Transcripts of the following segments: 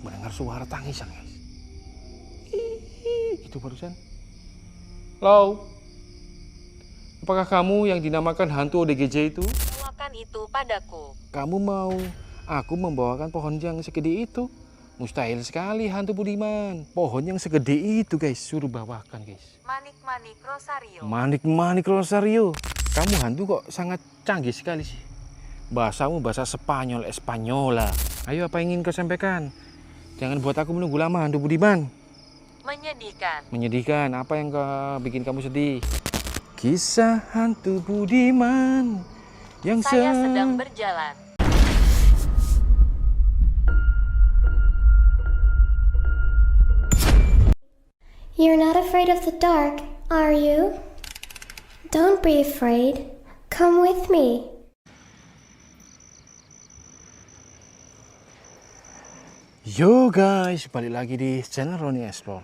mendengar suara tangisan guys. Itu barusan. Halo, apakah kamu yang dinamakan hantu ODGJ itu? Bawakan itu padaku. Kamu mau aku membawakan pohon yang segede itu? Mustahil sekali hantu Budiman. Pohon yang segede itu guys, suruh bawakan guys. Manik-manik Rosario. Manik-manik Rosario. Kamu hantu kok sangat canggih sekali sih. Bahasamu bahasa Spanyol, Espanyola. Ayo apa yang ingin kau sampaikan? Jangan buat aku menunggu lama hantu Budiman. Menyedihkan. Menyedihkan, apa yang bikin kamu sedih? Kisah hantu Budiman yang Saya sedang berjalan. You're not afraid of the dark, are you? Don't be afraid. Come with me. Yo guys, balik lagi di channel Roni Explore.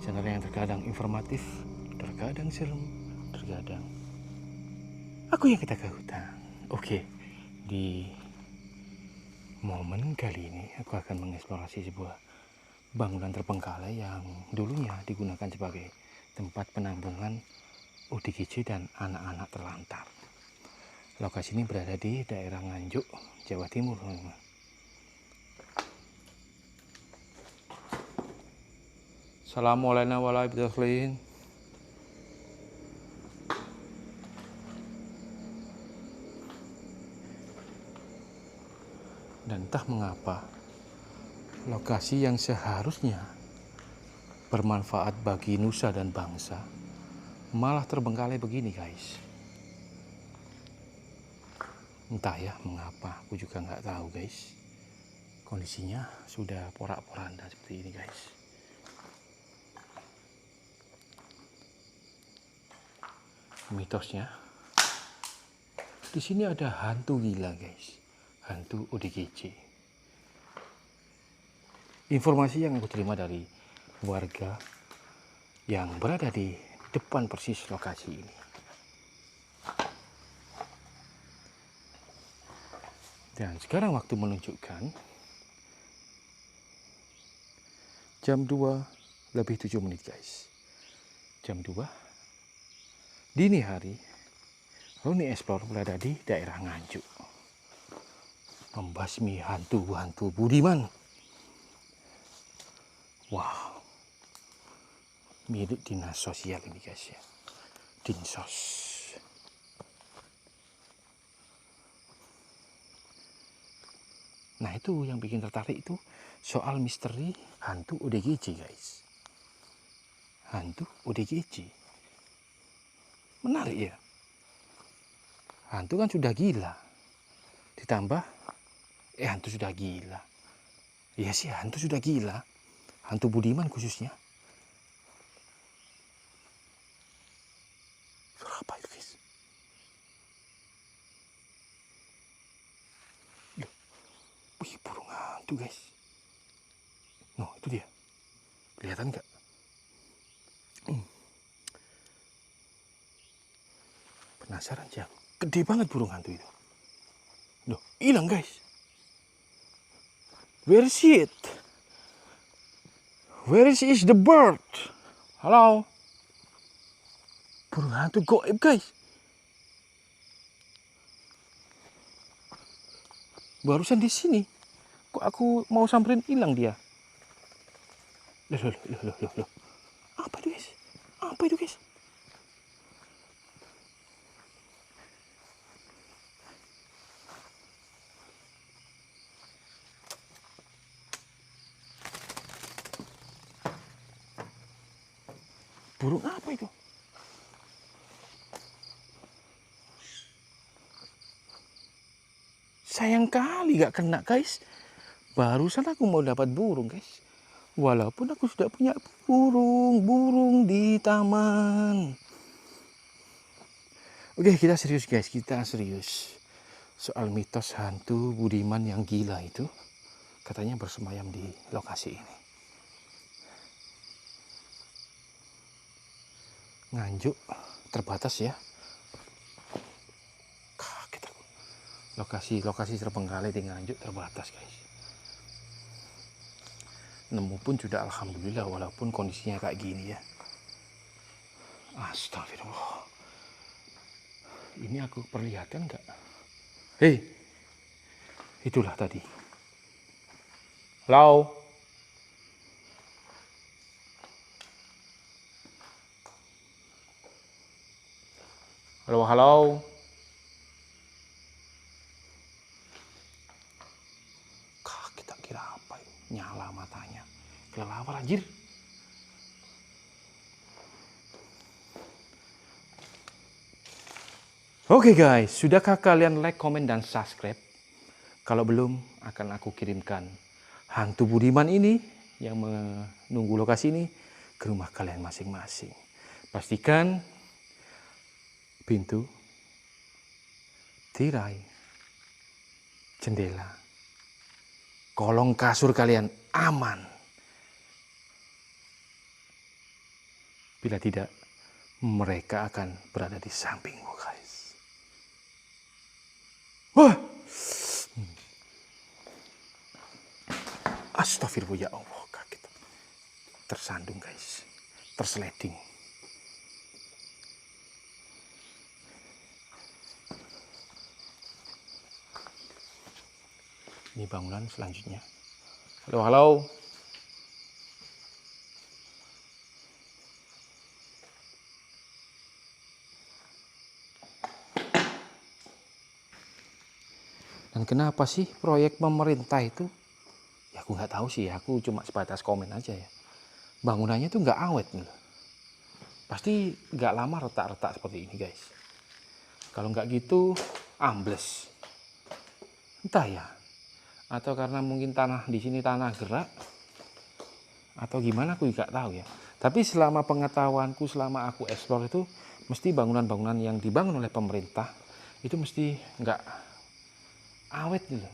Channel yang terkadang informatif, terkadang serem, terkadang aku yang ketakutan. Oke, di momen kali ini aku akan mengeksplorasi sebuah bangunan terbengkalai yang dulunya digunakan sebagai tempat penampungan ODGJ dan anak-anak terlantar. Lokasi ini berada di daerah Nganjuk, Jawa Timur, teman-teman. Assalamualaikum warahmatullahi wabarakatuh. Dan entah mengapa lokasi yang seharusnya bermanfaat bagi nusa dan bangsa malah terbengkalai begini guys. Entah ya mengapa, aku juga nggak tahu guys. Kondisinya sudah porak-poranda seperti ini guys. Mitosnya di sini ada hantu gila guys, hantu ODGJ. Informasi yang aku terima dari warga yang berada di depan persis lokasi ini. Dan sekarang waktu menunjukkan jam 2:07 guys. Jam 2 dini hari, Roni Explore berada di daerah Nganjuk, membasmi hantu-hantu Budiman. Wow, milik dinas sosial ini guys ya, Dinsos. Nah itu yang bikin tertarik itu soal misteri hantu ODGJ guys. Hantu ODGJ. Menarik ya. Hantu kan sudah gila. Ditambah, hantu sudah gila. Iya sih hantu sudah gila. Hantu Budiman khususnya. Suara apa itu guys? Loh. Wih burung hantu guys. No itu dia. Kelihatan nggak? Penasaran sih aku. Gede banget burung hantu itu. Loh, hilang guys. Where is it? Where is the bird? Halo. Burung hantu goib guys. Barusan di sini. Kok aku mau samperin hilang dia? Loh. Apa itu guys? Apa itu guys? Burung apa itu? Sayang kali gak kena guys. Barusan aku mau dapat burung guys. Walaupun aku sudah punya burung di taman. Oke kita serius guys, kita serius. Soal mitos hantu Budiman yang gila itu. Katanya bersemayam di lokasi ini. Nganjuk terbatas ya. Kaget aku. Lokasi terbengkalai di Nganjuk terbatas guys. nemu pun sudah alhamdulillah, walaupun kondisinya kayak gini ya. Astagfirullah. Ini aku perlihatkan nggak? Hei, itulah tadi. Halo. Halo, halo. Kita kira apa ini? Nyala matanya. Kelelawar anjir. Oke guys, sudahkah kalian like, komen, dan subscribe? Kalau belum, akan aku kirimkan hantu Budiman ini yang menunggu lokasi ini ke rumah kalian masing-masing. Pastikan pintu, tirai, jendela, kolong kasur kalian aman. Bila tidak, mereka akan berada di sampingmu guys. Wah, astagfirullah ya Allah, kaget. Tersandung guys, terseleding. Ini bangunan selanjutnya. Halo, halo. Dan kenapa sih proyek pemerintah itu? Ya aku nggak tahu sih, aku cuma sebatas komen aja ya. Bangunannya tuh nggak awet nih. Pasti nggak lama retak-retak seperti ini guys. Kalau nggak gitu ambles. Entah ya. Atau karena mungkin tanah di sini tanah gerak. Atau gimana aku nggak tahu ya. Tapi selama pengetahuanku, selama aku explore itu, mesti bangunan-bangunan yang dibangun oleh pemerintah itu mesti nggak awet gitu.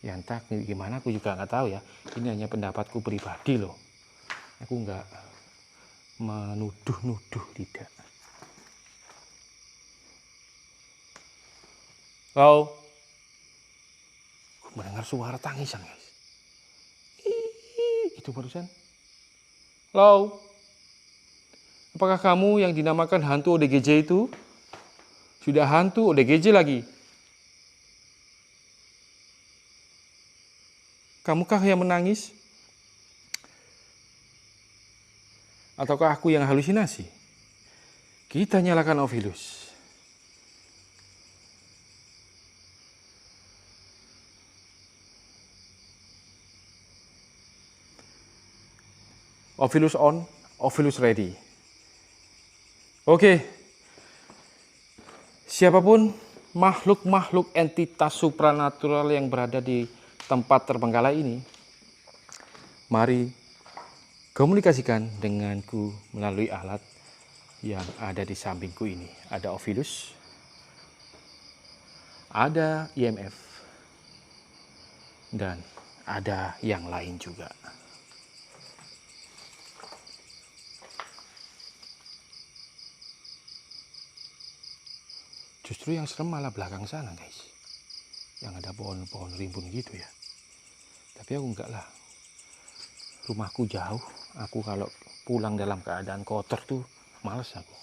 Ya entah gimana aku juga nggak tahu ya. Ini hanya pendapatku pribadi loh. Aku nggak menuduh-nuduh, tidak. Halo. Aku mendengar suara tangisan guys. Itu barusan. Halo. Apakah kamu yang dinamakan hantu ODGJ itu? Sudah hantu ODGJ lagi. Kamukah yang menangis? Ataukah aku yang halusinasi? Kita nyalakan Ovilus. Ovilus on, Ovilus ready. Oke. Siapapun makhluk-makhluk entitas supranatural yang berada di tempat terbengkalai ini, mari komunikasikan denganku melalui alat yang ada di sampingku ini. Ada Ovilus, ada IMF, dan ada yang lain juga. Justru yang serem malah belakang sana guys, yang ada pohon-pohon rimbun gitu ya. Tapi aku enggak lah, rumahku jauh, aku kalau pulang dalam keadaan kotor tuh males aku.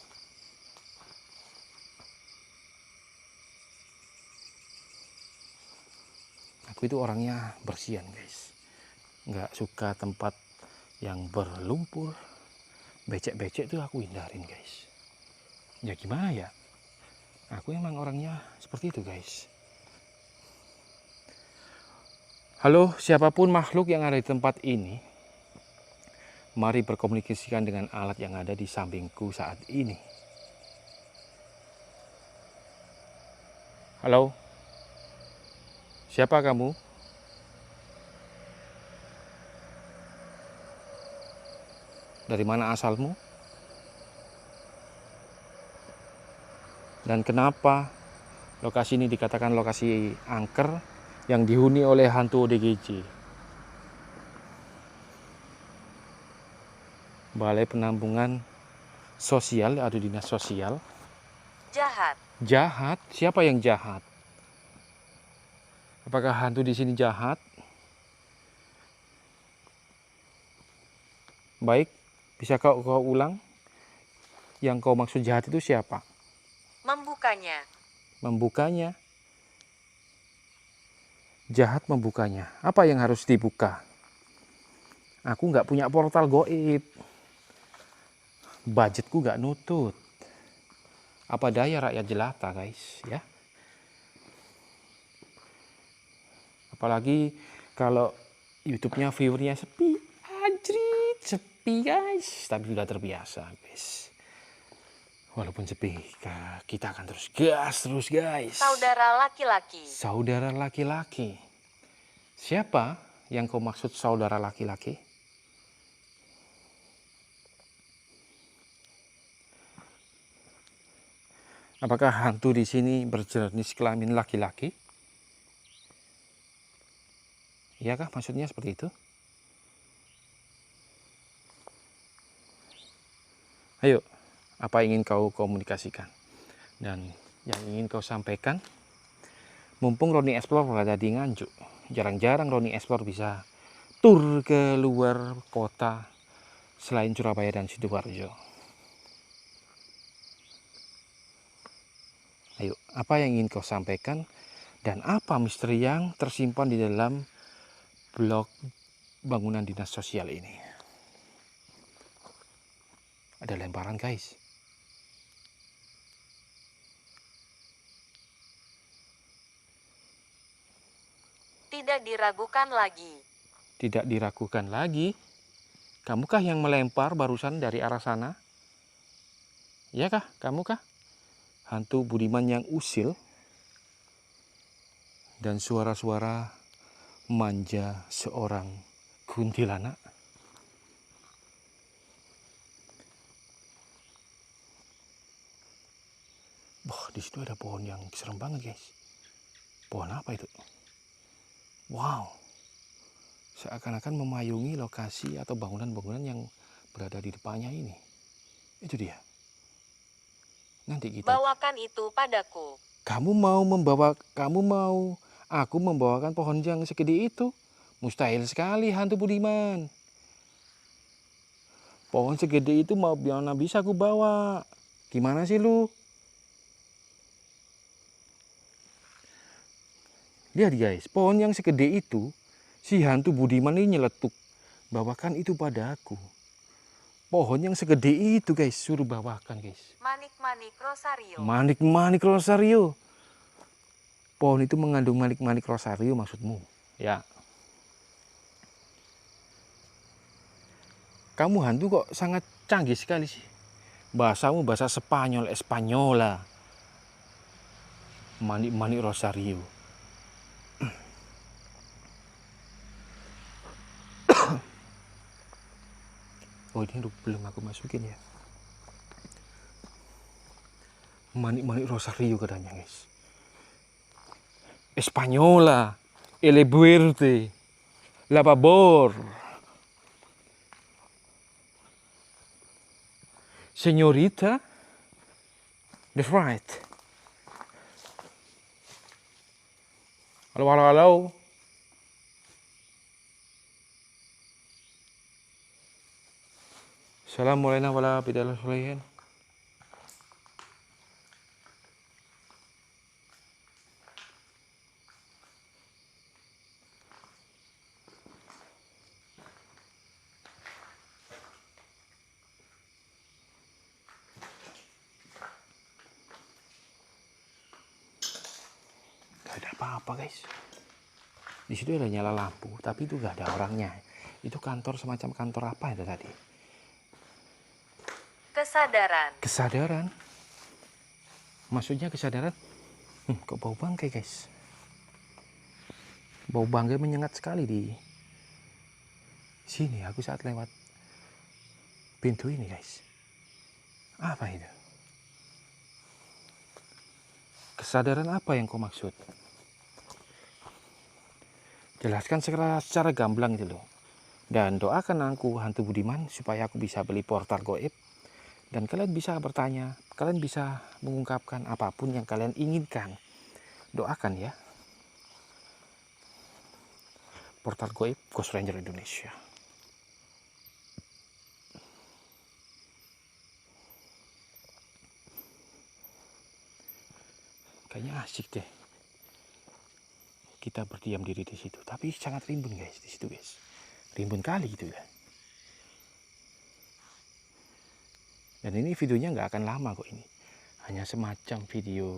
Aku itu orangnya bersihan guys, nggak suka tempat yang berlumpur, becek-becek tuh aku hindarin guys. Ya gimana ya, aku emang orangnya seperti itu guys. Halo, siapapun makhluk yang ada di tempat ini, mari berkomunikasikan dengan alat yang ada di sampingku saat ini. Halo, siapa kamu? Dari mana asalmu? Dan kenapa lokasi ini dikatakan lokasi angker yang dihuni oleh hantu ODGJ? Balai Penampungan Sosial atau Dinas Sosial. Jahat. Jahat? Siapa yang jahat? Apakah hantu di sini jahat? Baik, bisa kau ulang? Yang kau maksud jahat itu siapa? Membukanya. Membukanya. Jahat membukanya. Apa yang harus dibuka? Aku nggak punya portal goib. Budgetku nggak nutut. Apa daya rakyat jelata, guys, ya. Apalagi kalau YouTube-nya viewernya sepi. Anjrit, sepi, guys. Tapi sudah terbiasa, guys. Walaupun sepi, kita akan terus gas terus, guys. Saudara laki-laki. Saudara laki-laki. Siapa yang kau maksud saudara laki-laki? Apakah hantu di sini berjenis kelamin laki-laki? Iyakah maksudnya seperti itu? Ayo, apa ingin kau komunikasikan? Dan yang ingin kau sampaikan? Mumpung Roni Explore berada di Nganjuk, jarang-jarang Roni Explore bisa tur ke luar kota selain Surabaya dan Sidoarjo. Ayo, apa yang ingin kau sampaikan? Dan apa misteri yang tersimpan di dalam blok bangunan dinas sosial ini? Ada lemparan, guys. Tidak diragukan lagi. Tidak diragukan lagi. Kamukah yang melempar barusan dari arah sana? Iyakah? Kamukah? Hantu Budiman yang usil dan suara-suara manja seorang kuntilanak. Wah, di situ ada pohon yang serem banget, guys. Pohon apa itu? Wow, seakan-akan memayungi lokasi atau bangunan-bangunan yang berada di depannya ini. Itu dia. Nanti kita. Bawakan itu padaku. Kamu mau aku membawakan pohon yang segede itu? Mustahil sekali, hantu Budiman. Pohon segede itu mau mana bisa aku bawa? Gimana sih lu? Lihat, guys, pohon yang segede itu, si hantu Budiman ini nyeletuk. Bawakan itu padaku. Pohon yang segede itu, guys, suruh bawakan, guys. Manik-manik rosario. Manik-manik rosario. Pohon itu mengandung manik-manik rosario maksudmu, ya. Kamu hantu kok sangat canggih sekali sih. Bahasamu bahasa Spanyol, Espanyola. Manik-manik rosario. Oh, ini belum aku masukin ya. Manik-manik rosario katanya, guys. Espanyola, el buerte, la pavor. Señorita, that's right. Halo, halo, halo. Assalamualaikum warahmatullahi wabarakatuh. Gak ada apa-apa, guys. Di situ ada nyala lampu, tapi itu gak ada orangnya. Itu kantor, semacam kantor apa itu tadi? Kesadaran. Kesadaran? Maksudnya kesadaran? Kok bau bangkai, guys? Bau bangkai menyengat sekali di sini. Aku saat lewat pintu ini, guys. Apa itu? Kesadaran apa yang kau maksud? Jelaskan secara gamblang itu loh. Dan doakan aku, hantu Budiman, supaya aku bisa beli portal goib. Dan kalian bisa bertanya, kalian bisa mengungkapkan apapun yang kalian inginkan. Doakan ya. Portal Goib Ghost Ranger Indonesia. Kayaknya asik deh kita berdiam diri di situ, tapi sangat rimbun guys di situ guys, rimbun kali gitu ya. Dan ini videonya nggak akan lama kok, ini hanya semacam video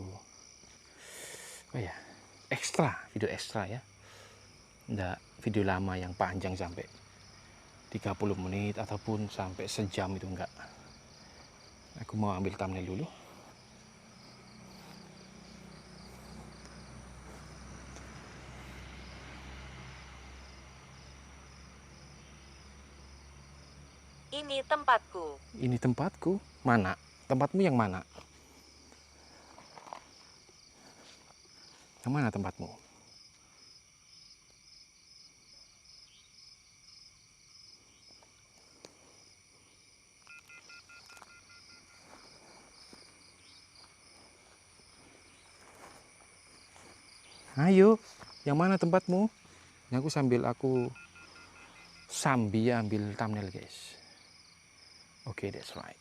ekstra, video ekstra ya, nggak video lama yang panjang sampai 30 menit ataupun sampai sejam, itu enggak. Aku mau ambil thumbnail dulu. Ini tempatku. Ini tempatku. Mana? Tempatmu yang mana? Yang mana tempatmu? Ayo, yang mana tempatmu? Ini aku sambil ambil thumbnail guys. Oke, that's right.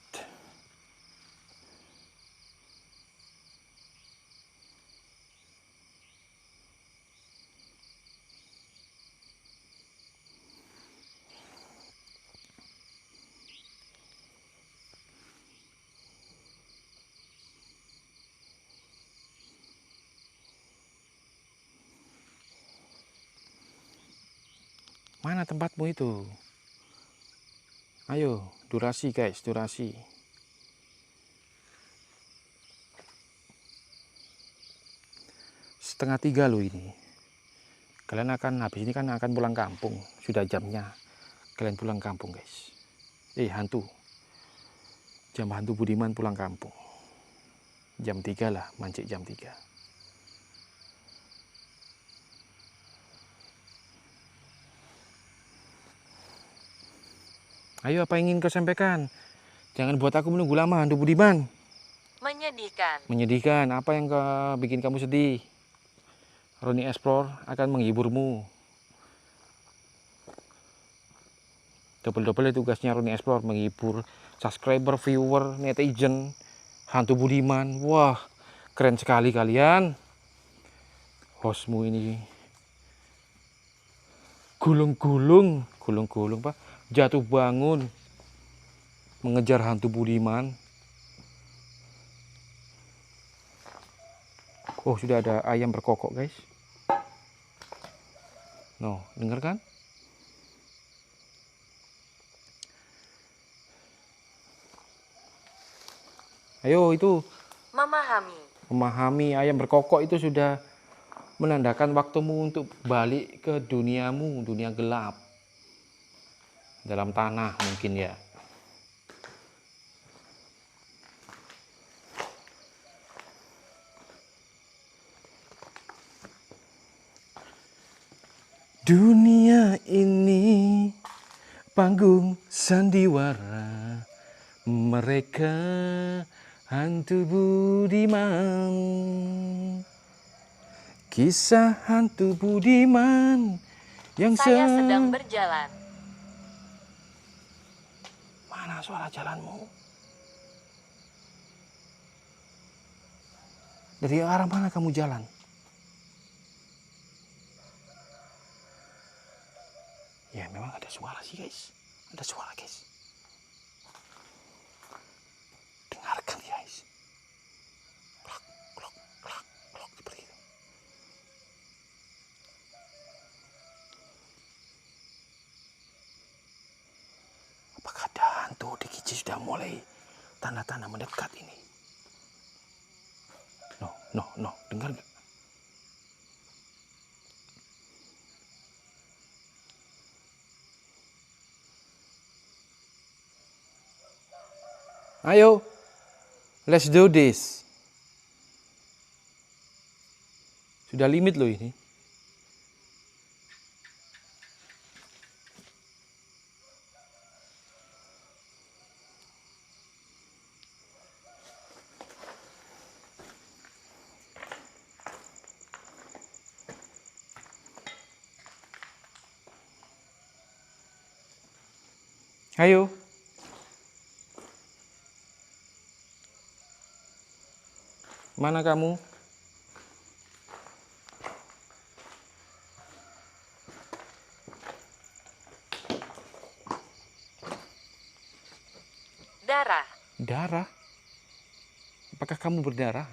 Mana tempatmu itu? Ayo, durasi guys, durasi. Setengah 3 loh ini. Kalian akan habis ini kan akan pulang kampung. Sudah jamnya kalian pulang kampung guys. Hantu. Jam hantu Budiman pulang kampung. Jam 3 lah, mancik jam 3. Ayo, apa yang ingin kau sampaikan? Jangan buat aku menunggu lama, hantu Budiman. Menyedihkan. Menyedihkan, apa yang bikin kamu sedih? Roni Explore akan menghiburmu. Double-double tugasnya Roni Explore, menghibur subscriber, viewer, netizen, hantu Budiman. Wah, keren sekali kalian. Hostmu ini gulung-gulung Pak, jatuh bangun mengejar hantu Budiman. Oh, sudah ada ayam berkokok guys. No, dengar kan? Ayo, itu memahami ayam berkokok itu sudah menandakan waktumu untuk balik ke duniamu, dunia gelap. Dalam tanah mungkin ya. Dunia ini panggung sandiwara mereka hantu Budiman. Kisah hantu Budiman yang Saya sedang berjalan. Mana suara jalanmu? Dari arah mana kamu jalan? Ya, memang ada suara sih guys. Ada suara guys. Dengarkan guys. Klak, klak, klak, klak, seperti itu. Apakah ada hantu di Kici sudah mulai tanda-tanda mendekat ini? No, dengar gak? Ayo, let's do this. Sudah limit loh ini. Ayo. Mana kamu? Darah. Darah? Apakah kamu berdarah?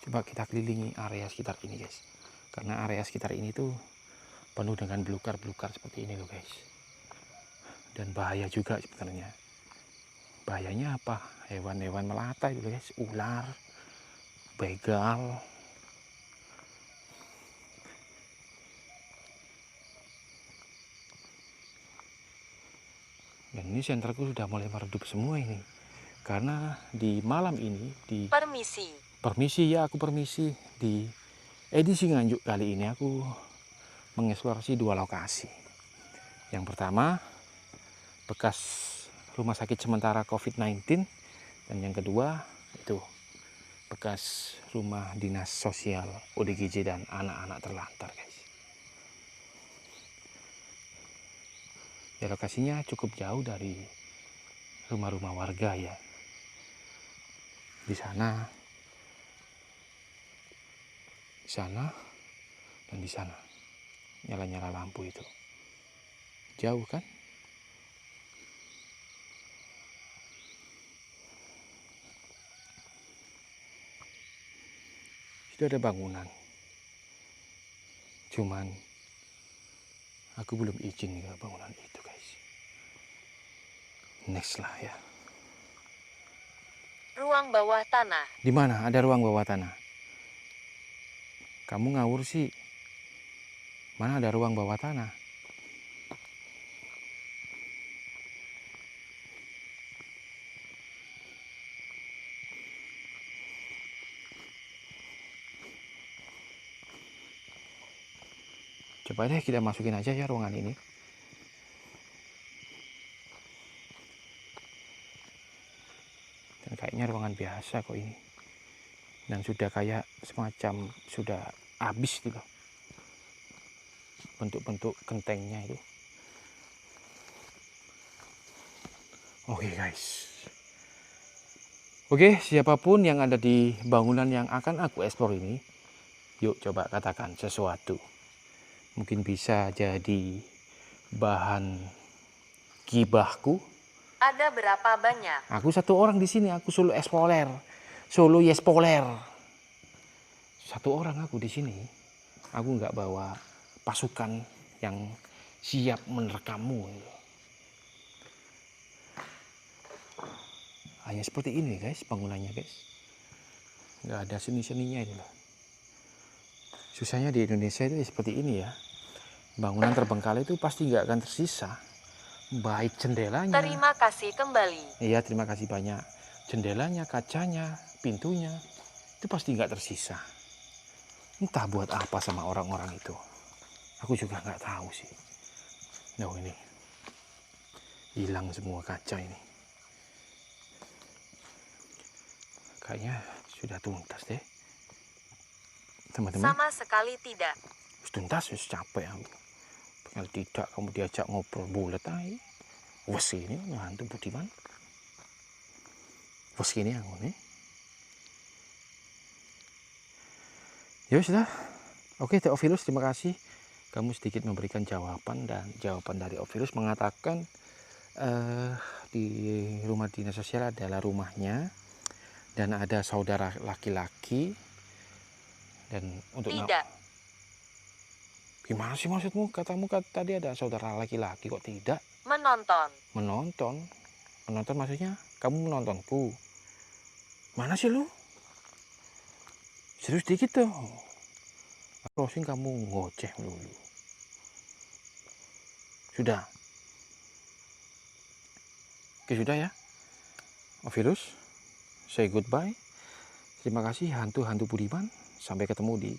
Coba kita kelilingi area sekitar ini guys, karena area sekitar ini tuh penuh dengan belukar-belukar seperti ini loh guys, dan bahaya juga sebenarnya. Bahayanya apa? Hewan-hewan melata itu guys, ular, begal. Dan ini senterku sudah mulai meredup semua ini, karena di malam ini Permisi ya, aku permisi. Di edisi Nganjuk kali ini aku mengeksplorasi 2 lokasi. Yang pertama, bekas rumah sakit sementara COVID-19, dan yang kedua itu bekas rumah dinas sosial ODGJ dan anak-anak terlantar guys. Ya, lokasinya cukup jauh dari rumah-rumah warga ya. Di sana, dan di sana nyala-nyala lampu itu. Jauh kan? Itu ada bangunan. Cuman aku belum izin ke bangunan itu guys. Next lah ya. Ruang bawah tanah. Di mana ada ruang bawah tanah? Kamu ngawur sih. Mana ada ruang bawah tanah? Coba deh kita masukin aja ya ruangan ini. Dan kayaknya ruangan biasa kok ini. Dan sudah kayak semacam sudah habis gitu. Bentuk-bentuk gentengnya itu. Oke guys. Oke, siapapun yang ada di bangunan yang akan aku eksplor ini, yuk coba katakan sesuatu. Mungkin bisa jadi bahan gibahku. Ada berapa banyak? Aku 1 orang di sini, aku solo explorer. Solo yespoler. 1 orang aku di sini. Aku nggak bawa pasukan yang siap menerkammu. Hanya seperti ini guys bangunannya guys. Nggak ada seni-seninya itu loh. Susahnya di Indonesia itu seperti ini ya. Bangunan terbengkalai itu pasti nggak akan tersisa. Baik jendelanya. Terima kasih kembali. Iya, terima kasih banyak. Jendelanya, kacanya, pintunya, itu pasti nggak tersisa. Entah buat apa sama orang-orang itu. Aku juga nggak tahu sih. Nah ini, hilang semua kaca ini. Kayaknya sudah tuntas deh. Teman-teman. Sama sekali tidak. Tuntas, capek aku. Kalau tidak kamu diajak ngobrol bulat aja. Wes ini ngantuk Budiman. Wes ini aku nih. Ya sudah. Oke, Theophilus, terima kasih. Kamu sedikit memberikan jawaban, dan jawaban dari Theophilus mengatakan di rumah dinas sosial adalah rumahnya dan ada saudara laki-laki. Dan untuk tidak. Gimana sih maksudmu? Katamu tadi ada saudara laki-laki, kok tidak? Menonton. Menonton maksudnya? Kamu menontonku? Mana sih lu? Serius dikit tuh. Closing kamu ngoceh dulu. Sudah. Oke, sudah ya. Virus. say goodbye. Terima kasih hantu-hantu Budiman. Sampai ketemu di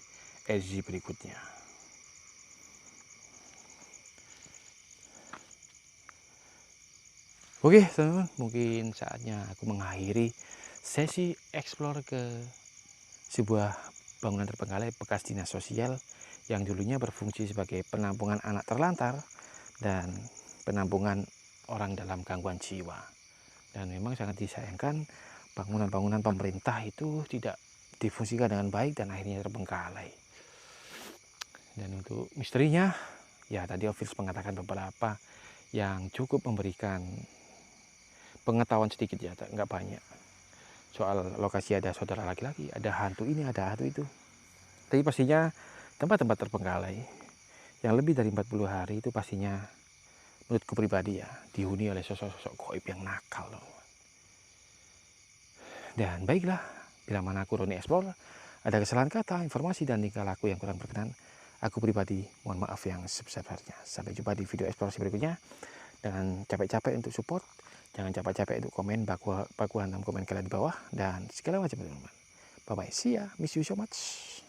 edisi berikutnya. Oke teman-teman, mungkin saatnya aku mengakhiri sesi explore ke sebuah bangunan terbengkalai bekas dinas sosial yang dulunya berfungsi sebagai penampungan anak terlantar dan penampungan orang dalam gangguan jiwa. Dan memang sangat disayangkan bangunan-bangunan pemerintah itu tidak difungsikan dengan baik dan akhirnya terbengkalai. Dan untuk misterinya, ya tadi Office mengatakan beberapa yang cukup memberikan pengetahuan sedikit ya, nggak banyak. Soal lokasi ada saudara laki-laki, ada hantu ini, ada hantu itu. Tapi pastinya tempat-tempat terbengkalai yang lebih dari 40 hari itu pastinya menurutku pribadi ya dihuni oleh sosok-sosok gaib yang nakal loh. Dan baiklah, bila mana aku Roni Explore ada kesalahan kata, informasi dan tingkah laku yang kurang berkenan, aku pribadi mohon maaf yang sebesar-besarnya. Sampai jumpa di video eksplorasi berikutnya. Jangan capek-capek untuk support, jangan capek-capek untuk komen, baku hantam komen kalian di bawah dan segala macam teman-teman. Bye bye, see ya, miss you so much.